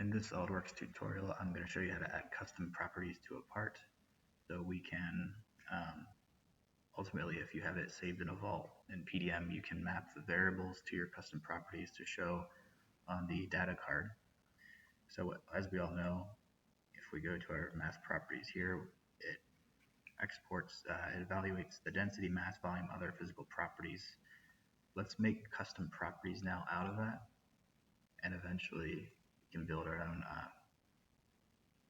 In this Solidworks tutorial, I'm going to show you how to add custom properties to a part. So we can, ultimately, if you have it saved in a vault in PDM, you can map the variables to your custom properties to show on the data card. So as we all know, if we go to our mass properties here, it exports, it evaluates the density, mass, volume, other physical properties. Let's make custom properties now out of that, and eventually we can build our own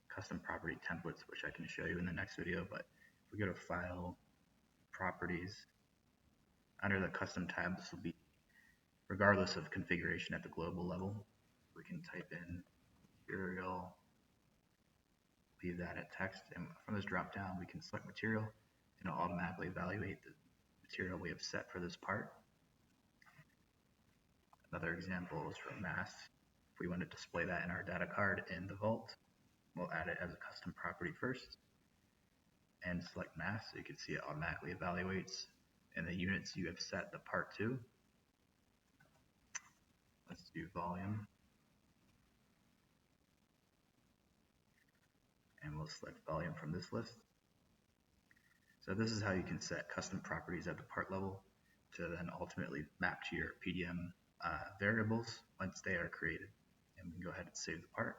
custom property templates, which I can show you in the next video. But if we go to File, Properties, under the Custom tab, this will be regardless of configuration at the global level. We can type in material, leave that at text, and from this drop down we can select material, and it'll automatically evaluate the material we have set for this part. Another example is from mass. If we want to display that in our data card in the vault, we'll add it as a custom property first and select mass, so you can see it automatically evaluates in the units you have set the part to. Let's do volume, and we'll select volume from this list. So this is how you can set custom properties at the part level to then ultimately map to your PDM variables once they are created. And we can go ahead and save the part.